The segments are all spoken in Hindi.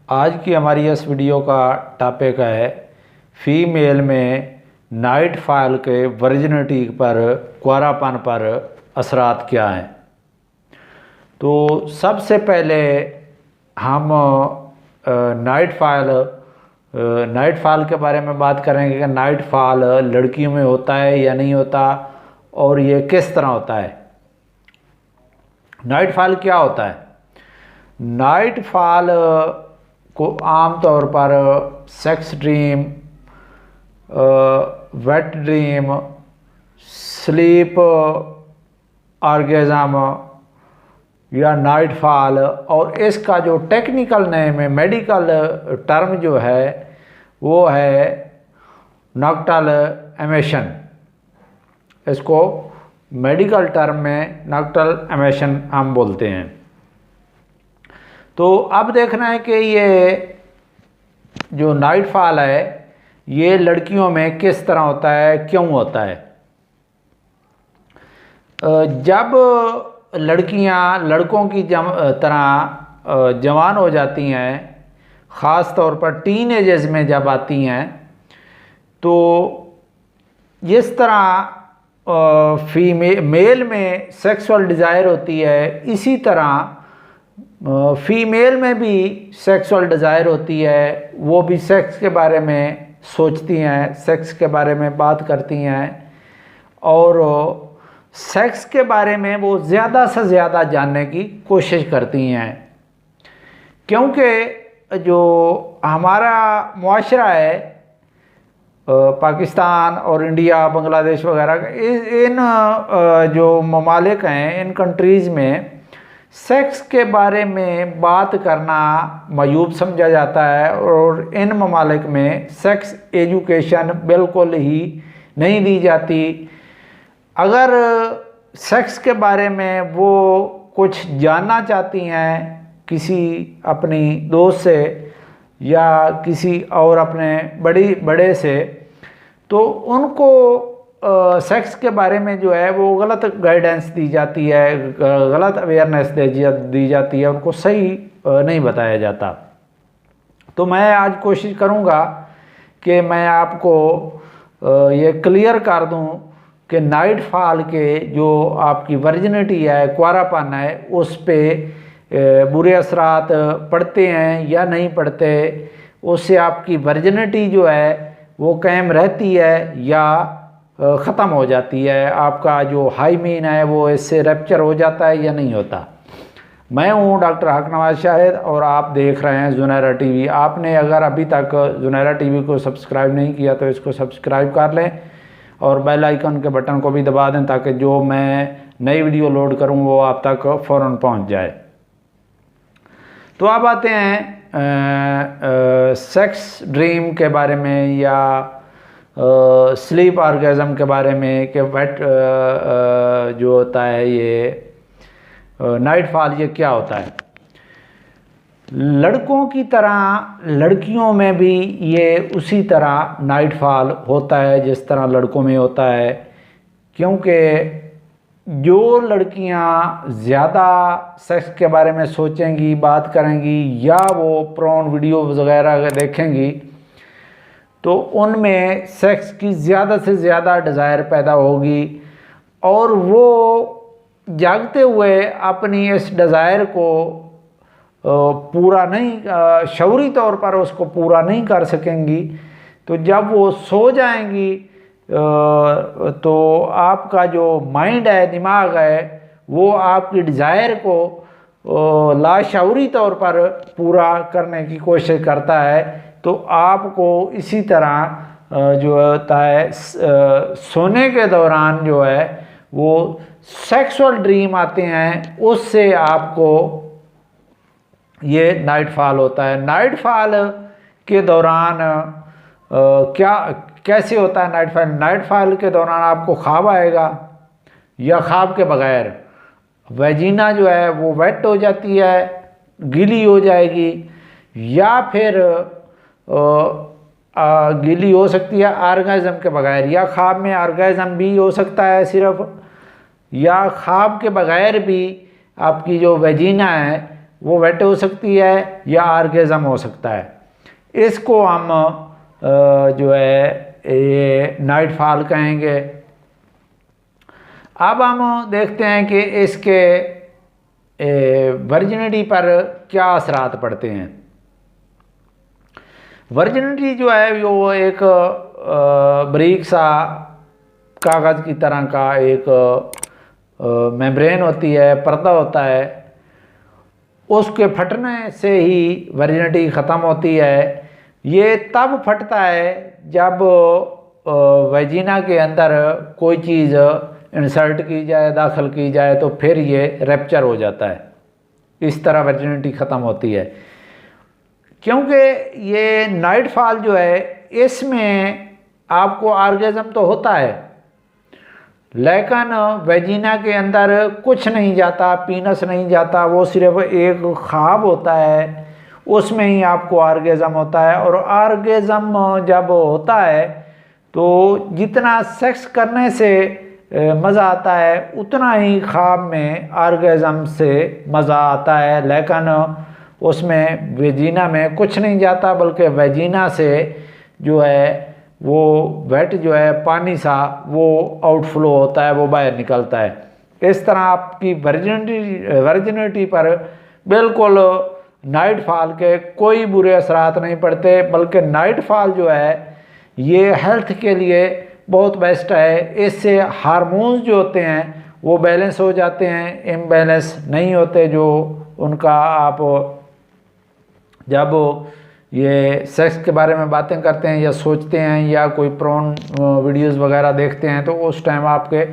आज की हमारी इस वीडियो का टॉपिक है फीमेल में नाइट फॉल के वर्जिनिटी पर, कुंवारापन पर असरात क्या हैं। तो सबसे पहले हम नाइट फॉल के बारे में बात करेंगे कि नाइट फॉल लड़कियों में होता है या नहीं होता और ये किस तरह होता है। नाइट फॉल क्या होता है? नाइट फॉल को आमतौर पर sex dream, wet dream, sleep orgasm या नाइट फॉल, और इसका जो टेक्निकल नेम है, मेडिकल टर्म जो है वो है नॉक्टर्नल एमिशन। इसको मेडिकल टर्म में नॉक्टर्नल एमिशन हम बोलते हैं। तो अब देखना है कि ये जो नाइट फॉल है ये लड़कियों में किस तरह होता है, क्यों होता है। जब लड़कियां लड़कों की तरह जवान हो जाती हैं, ख़ास तौर पर टीन एजेस में जब आती हैं, तो जिस तरह मेल में सेक्सुअल डिज़ायर होती है, इसी तरह फीमेल में भी सेक्सुअल डिज़ायर होती है। वो भी सेक्स के बारे में सोचती हैं, सेक्स के बारे में बात करती हैं और सेक्स के बारे में वो ज़्यादा से ज़्यादा जानने की कोशिश करती हैं। क्योंकि जो हमारा मुआशरा है, पाकिस्तान और इंडिया, बांग्लादेश वगैरह, इन जो ममालिक हैं, इन कंट्रीज़ में सेक्स के बारे में बात करना मयूब समझा जाता है और इन ममालिक में सेक्स एजुकेशन बिल्कुल ही नहीं दी जाती। अगर सेक्स के बारे में वो कुछ जानना चाहती हैं किसी अपनी दोस्त से या किसी और अपने बड़े से, तो उनको सेक्स के बारे में जो है वो गलत गाइडेंस दी जाती है, गलत अवेयरनेस दी जाती है, उनको सही नहीं बताया जाता। तो मैं आज कोशिश करूँगा कि मैं आपको ये क्लियर कर दूँ कि नाइट फॉल के जो आपकी वर्जिनिटी है, कुंवारापन है, उस पे बुरे असरात पड़ते हैं या नहीं पड़ते, उससे आपकी वर्जिनिटी जो है वो कायम रहती है या ख़त्म हो जाती है, आपका जो हाइमीन है वो इससे रैप्चर हो जाता है या नहीं होता। मैं हूँ डॉक्टर हक नवाज शाहिद और आप देख रहे हैं ज़ुनैरा टीवी। आपने अगर अभी तक ज़ुनैरा टीवी को सब्सक्राइब नहीं किया तो इसको सब्सक्राइब कर लें और बेल आइकन के बटन को भी दबा दें ताकि जो मैं नई वीडियो लोड करूँ वो आप तक फ़ौरन पहुँच जाए। तो अब आते हैं सेक्स ड्रीम के बारे में या स्लीप ऑर्गेज़म के बारे में कि वेट जो होता है ये नाइट फॉल, ये क्या होता है। लड़कों की तरह लड़कियों में भी ये उसी तरह नाइट फॉल होता है जिस तरह लड़कों में होता है। क्योंकि जो लड़कियां ज़्यादा सेक्स के बारे में सोचेंगी, बात करेंगी या वो प्रोन वीडियो वगैरह देखेंगी, तो उनमें सेक्स की ज़्यादा से ज़्यादा डिज़ायर पैदा होगी और वो जागते हुए अपनी इस डिज़ायर को पूरा नहीं, शऊरी तौर पर उसको पूरा नहीं कर सकेंगी। तो जब वो सो जाएंगी तो आपका जो माइंड है, दिमाग है, वो आपकी डिज़ायर को लाशऊरी तौर पर पूरा करने की कोशिश करता है। तो आपको इसी तरह जो होता है सोने के दौरान जो है वो सेक्सुअल ड्रीम आते हैं, उससे आपको ये नाइट फॉल होता है। नाइट फॉल के दौरान कैसे होता है नाइट फॉल? नाइट फॉल के दौरान आपको ख्वाब आएगा या ख्वाब के बगैर वेजिना जो है वो वेट हो जाती है, गीली हो जाएगी, या फिर गीली हो सकती है ऑर्गेज़म के बगैर, या ख्वाब में ऑर्गेज़म भी हो सकता है सिर्फ, या ख्वाब के बगैर भी आपकी जो वेजिना है वो वेट हो सकती है या आर्गेज़म हो सकता है। इसको हम जो है ये नाइट फॉल कहेंगे। अब हम देखते हैं कि इसके वर्जिनिटी पर क्या असरात पड़ते हैं। वर्जिनिटी जो है वो एक बारीक सा कागज़ की तरह का एक मेम्ब्रेन होती है, पर्दा होता है, उसके फटने से ही वर्जिनिटी ख़त्म होती है। ये तब फटता है जब वजीना के अंदर कोई चीज़ इंसर्ट की जाए, दाखिल की जाए, तो फिर ये रैप्चर हो जाता है। इस तरह वर्जिनिटी ख़त्म होती है। क्योंकि ये नाइट फॉल जो है इसमें आपको आर्गेज़म तो होता है, लेकिन वजीना के अंदर कुछ नहीं जाता, पीनस नहीं जाता, वो सिर्फ एक ख्वाब होता है, उसमें ही आपको आर्गेज़म होता है। और आर्गेज़म जब होता है तो जितना सेक्स करने से मज़ा आता है उतना ही ख्वाब में आर्गेज़म से मज़ा आता है, लेकिन उसमें वेजिना में कुछ नहीं जाता, बल्कि वेजिना से जो है वो वेट जो है पानी सा वो आउटफ्लो होता है, वो बाहर निकलता है। इस तरह आपकी वर्जिनिटी पर बिल्कुल नाइट फॉल के कोई बुरे असरात नहीं पड़ते, बल्कि नाइट फॉल जो है ये हेल्थ के लिए बहुत बेस्ट है। इससे हार्मोन्स जो होते हैं वो बैलेंस हो जाते हैं, इम्बैलेंस नहीं होते जो उनका। आप जब ये सेक्स के बारे में बातें करते हैं या सोचते हैं या कोई प्रोन वीडियोस वगैरह देखते हैं तो उस टाइम आपके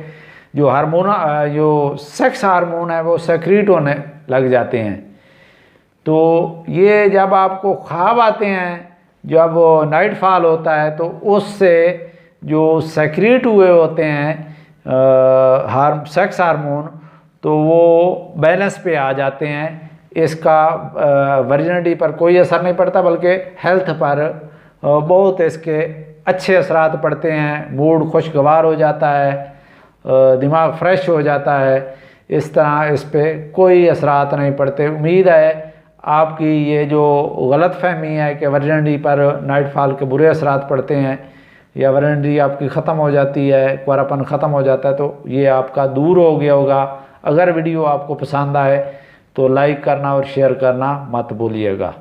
जो हार्मोन जो सेक्स हार्मोन है वो सेक्रीट होने लग जाते हैं। तो ये जब आपको ख्वाब आते हैं, जब नाइट फॉल होता है, तो उससे जो सेक्रीट हुए होते हैं सेक्स हार्मोन, तो वो बैलेंस पे आ जाते हैं। इसका वर्जिनिटी पर कोई असर नहीं पड़ता, बल्कि हेल्थ पर बहुत इसके अच्छे असरात पड़ते हैं। मूड खुशगवार हो जाता है, दिमाग फ्रेश हो जाता है। इस तरह इस पर कोई असरात नहीं पड़ते। उम्मीद है आपकी ये जो गलत फहमी है कि वर्जिनिटी पर नाइट फॉल के बुरे असरात पड़ते हैं या वर्जिनिटी आपकी ख़त्म हो जाती है, कुंवारापन ख़त्म हो जाता है, तो ये आपका दूर हो गया होगा। अगर वीडियो आपको पसंद आए तो लाइक करना और शेयर करना मत भूलिएगा।